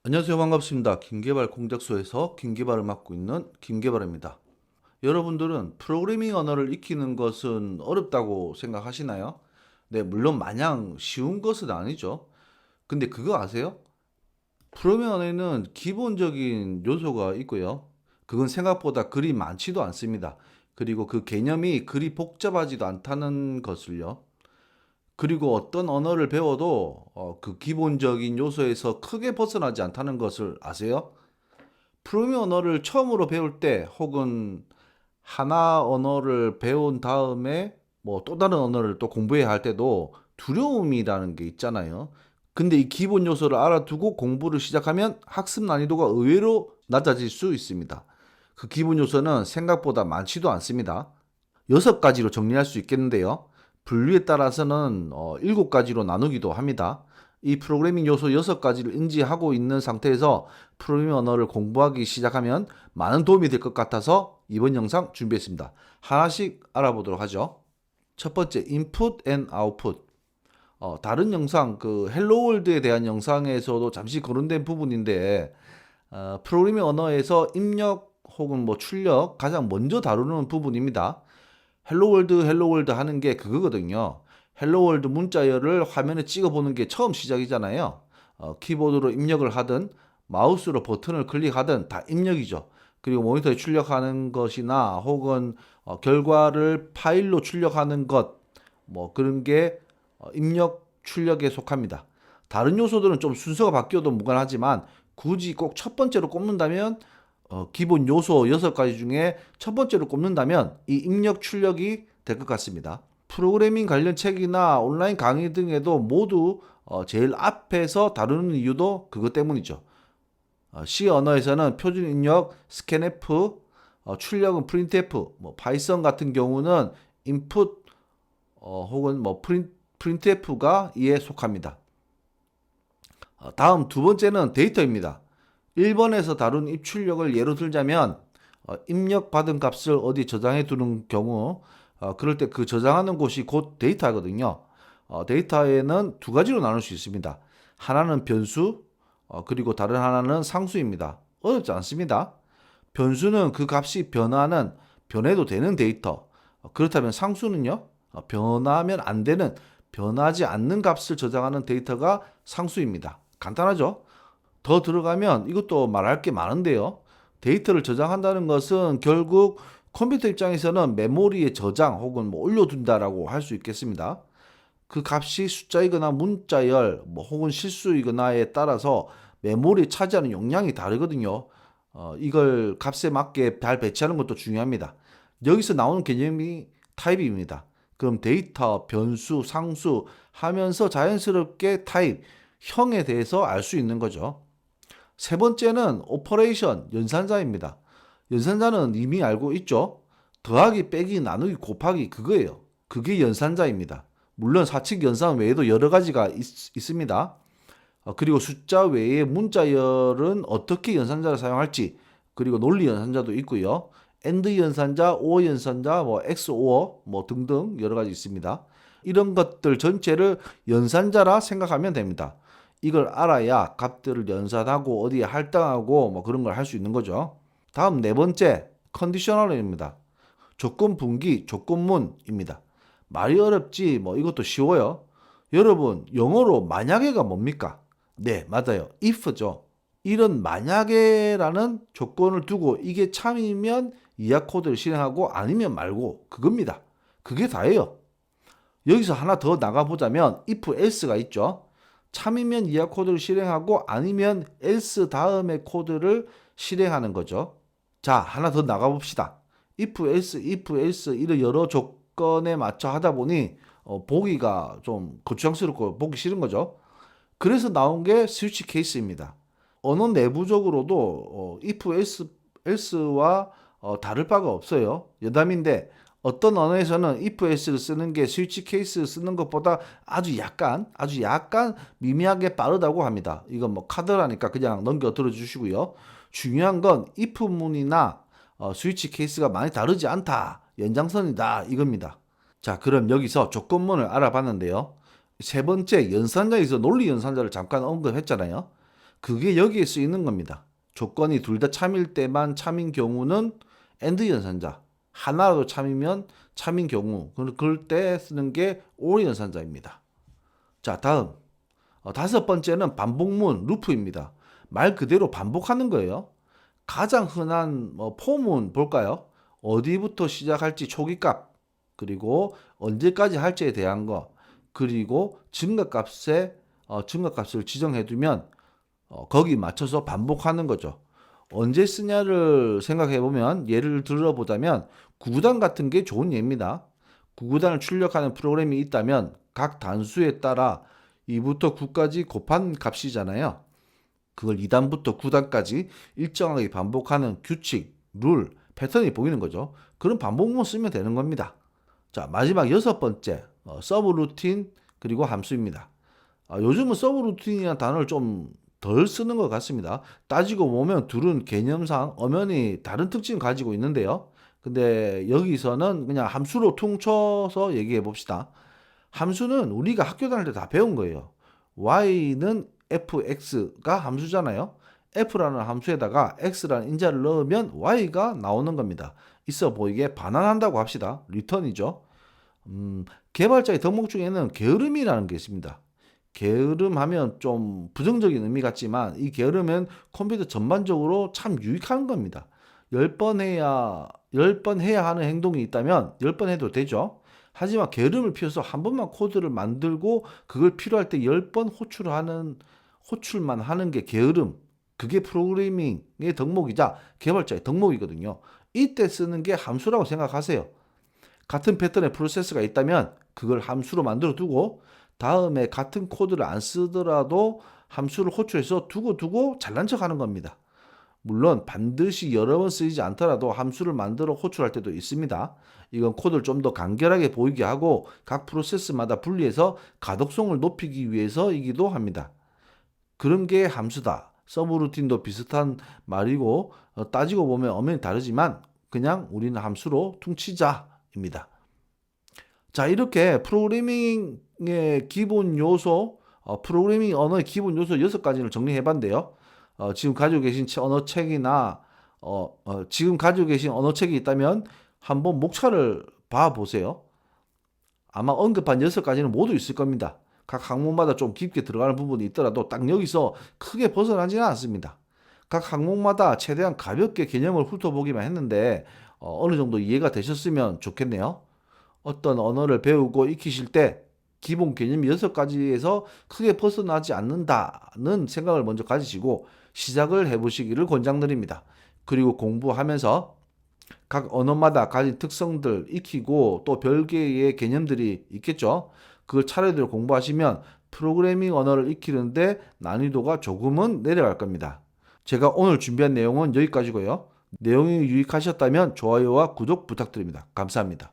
안녕하세요. 반갑습니다. 김계발 공작소에서 김계발을 맡고 있는 김계발입니다. 여러분들은 프로그래밍 언어를 익히는 것은 어렵다고 생각하시나요? 네, 물론 마냥 쉬운 것은 아니죠. 근데 그거 아세요? 프로그래밍 언어에는 기본적인 요소가 있고요. 그건 생각보다 그리 많지도 않습니다. 그리고 그 개념이 그리 복잡하지도 않다는 것을요. 그리고 어떤 언어를 배워도 그 기본적인 요소에서 크게 벗어나지 않다는 것을 아세요? 프로그래밍 언어를 처음으로 배울 때 혹은 하나 언어를 배운 다음에 뭐 또 다른 언어를 또 공부해야 할 때도 두려움이라는 게 있잖아요. 근데 이 기본 요소를 알아두고 공부를 시작하면 학습 난이도가 의외로 낮아질 수 있습니다. 그 기본 요소는 생각보다 많지도 않습니다. 6가지로 정리할 수 있겠는데요. 분류에 따라서는 7가지로 나누기도 합니다. 이 프로그래밍 요소 6가지를 인지하고 있는 상태에서 프로그래밍 언어를 공부하기 시작하면 많은 도움이 될 것 같아서 이번 영상 준비했습니다. 하나씩 알아보도록 하죠. 첫 번째, input and output. 다른 영상, 그 헬로 월드에 대한 영상에서도 잠시 거론된 부분인데, 프로그래밍 언어에서 입력 혹은 뭐 출력 가장 먼저 다루는 부분입니다. 헬로 월드 하는 게 그거거든요. 헬로 월드 문자열을 화면에 찍어보는 게 처음 시작이잖아요. 키보드로 입력을 하든 마우스로 버튼을 클릭하든 다 입력이죠. 그리고 모니터에 출력하는 것이나 혹은 결과를 파일로 출력하는 것, 뭐 그런 게 입력 출력에 속합니다. 다른 요소들은 좀 순서가 바뀌어도 무관하지만 굳이 꼭 첫 번째로 꼽는다면 기본 요소 6가지 중에 첫 번째로 꼽는다면 이 입력 출력이 될 것 같습니다. 프로그래밍 관련 책이나 온라인 강의 등에도 모두 제일 앞에서 다루는 이유도 그것 때문이죠. C 언어에서는 표준 입력 scanf, 출력은 printf, 뭐 파이썬 같은 경우는 input 혹은 뭐 printf가 이에 속합니다. 다음 두 번째는 데이터입니다. 1번에서 다룬 입출력을 예로 들자면 입력받은 값을 어디 저장해 두는 경우 그럴 때 그 저장하는 곳이 곧 데이터거든요. 데이터에는 2가지로 나눌 수 있습니다. 하나는 변수 그리고 다른 하나는 상수입니다. 어렵지 않습니다. 변수는 그 값이 변해도 되는 데이터. 그렇다면 상수는요. 변하면 안 되는 변하지 않는 값을 저장하는 데이터가 상수입니다. 간단하죠? 더 들어가면 이것도 말할 게 많은데요. 데이터를 저장한다는 것은 결국 컴퓨터 입장에서는 메모리에 저장 혹은 뭐 올려둔다라고 할 수 있겠습니다. 그 값이 숫자이거나 문자열 뭐 혹은 실수이거나에 따라서 메모리에 차지하는 용량이 다르거든요. 이걸 값에 맞게 잘 배치하는 것도 중요합니다. 여기서 나오는 개념이 타입입니다. 그럼 데이터, 변수, 상수 하면서 자연스럽게 타입, 형에 대해서 알 수 있는 거죠. 세 번째는 오퍼레이션, 연산자입니다. 연산자는 이미 알고 있죠? 더하기, 빼기, 나누기, 곱하기 그거예요. 그게 연산자입니다. 물론 사칙 연산 외에도 여러 가지가 있습니다. 그리고 숫자 외에 문자열은 어떻게 연산자를 사용할지 그리고 논리 연산자도 있고요. AND 연산자, OR 연산자, 뭐 XOR 뭐 등등 여러 가지 있습니다. 이런 것들 전체를 연산자라 생각하면 됩니다. 이걸 알아야 값들을 연산하고 어디에 할당하고 뭐 그런 걸 할 수 있는 거죠. 다음 네 번째 컨디셔널입니다. 조건 분기, 조건문입니다. 말이 어렵지 뭐 이것도 쉬워요. 여러분 영어로 만약에가 뭡니까? 네, 맞아요. if죠. 이런 만약에라는 조건을 두고 이게 참이면 이하 코드를 실행하고 아니면 말고 그겁니다. 그게 다예요. 여기서 하나 더 나가보자면 if else가 있죠. 참이면 이하 코드를 실행하고 아니면 else 다음에 코드를 실행하는 거죠. 자, 하나 더 나가봅시다. if else 이런 여러 조건에 맞춰 하다 보니 보기가 좀 거추장스럽고 보기 싫은 거죠. 그래서 나온 게 스위치 케이스입니다. 언어 내부적으로도 if else와 다를 바가 없어요. 여담인데 어떤 언어에서는 if else를 쓰는 게 스위치 케이스 쓰는 것보다 아주 약간 미미하게 빠르다고 합니다. 이건 뭐 카드라니까 그냥 넘겨 들어주시고요. 중요한 건 if 문이나 스위치 케이스가 많이 다르지 않다. 연장선이다. 이겁니다. 자, 그럼 여기서 조건문을 알아봤는데요. 세 번째 연산자에서 논리 연산자를 잠깐 언급했잖아요. 그게 여기에 쓰이는 겁니다. 조건이 둘 다 참일 때만 참인 경우는 AND 연산자, 하나라도 참이면 참인 경우, 그럴 때 쓰는 게 OR 연산자입니다. 자, 다음 다섯 번째는 반복문, 루프입니다. 말 그대로 반복하는 거예요. 가장 흔한 포문 볼까요? 어디부터 시작할지 초기값, 그리고 언제까지 할지에 대한 거, 그리고 증가값을 지정해두면 거기 맞춰서 반복하는 거죠. 언제 쓰냐를 생각해 보면 예를 들어보자면 구구단 같은 게 좋은 예입니다. 구구단을 출력하는 프로그램이 있다면 각 단수에 따라 2부터 9까지 곱한 값이잖아요. 그걸 2단부터 9단까지 일정하게 반복하는 규칙, 룰, 패턴이 보이는 거죠. 그런 반복문 쓰면 되는 겁니다. 자, 마지막 여섯 번째, 서브루틴 그리고 함수입니다. 요즘은 서브루틴이라는 단어를 좀 덜 쓰는 것 같습니다. 따지고 보면 둘은 개념상 엄연히 다른 특징을 가지고 있는데요. 근데 여기서는 그냥 함수로 퉁쳐서 얘기해 봅시다. 함수는 우리가 학교 다닐 때 다 배운 거예요. y는 fx가 함수잖아요. f라는 함수에다가 x라는 인자를 넣으면 y가 나오는 겁니다. 있어 보이게 반환한다고 합시다. 리턴이죠. 개발자의 덕목 중에는 게으름이라는 게 있습니다. 게으름하면 좀 부정적인 의미 같지만 이 게으름은 컴퓨터 전반적으로 참 유익한 겁니다. 10번 해야 하는 행동이 있다면 10번 해도 되죠. 하지만 게으름을 피워서 한 번만 코드를 만들고 그걸 필요할 때 10번 호출만 하는 게 게으름. 그게 프로그래밍의 덕목이자 개발자의 덕목이거든요. 이때 쓰는 게 함수라고 생각하세요. 같은 패턴의 프로세스가 있다면 그걸 함수로 만들어 두고 다음에 같은 코드를 안 쓰더라도 함수를 호출해서 두고 잘난 척 하는 겁니다. 물론 반드시 여러 번 쓰이지 않더라도 함수를 만들어 호출할 때도 있습니다. 이건 코드를 좀 더 간결하게 보이게 하고 각 프로세스마다 분리해서 가독성을 높이기 위해서이기도 합니다. 그런 게 함수다. 서브루틴도 비슷한 말이고 따지고 보면 엄연히 다르지만 그냥 우리는 함수로 퉁치자입니다. 자, 이렇게 프로그래밍의 기본 요소, 프로그래밍 언어의 기본 요소 6가지를 정리해 봤는데요. 지금 가지고 계신 언어책이나 지금 가지고 계신 언어책이 있다면 한번 목차를 봐 보세요. 아마 언급한 6가지는 모두 있을 겁니다. 각 항목마다 좀 깊게 들어가는 부분이 있더라도 딱 여기서 크게 벗어나지는 않습니다. 각 항목마다 최대한 가볍게 개념을 훑어보기만 했는데 어느 정도 이해가 되셨으면 좋겠네요. 어떤 언어를 배우고 익히실 때 기본 개념 6가지에서 크게 벗어나지 않는다는 생각을 먼저 가지시고 시작을 해보시기를 권장드립니다. 그리고 공부하면서 각 언어마다 가진 특성들 익히고 또 별개의 개념들이 있겠죠. 그걸 차례대로 공부하시면 프로그래밍 언어를 익히는데 난이도가 조금은 내려갈 겁니다. 제가 오늘 준비한 내용은 여기까지고요. 내용이 유익하셨다면 좋아요와 구독 부탁드립니다. 감사합니다.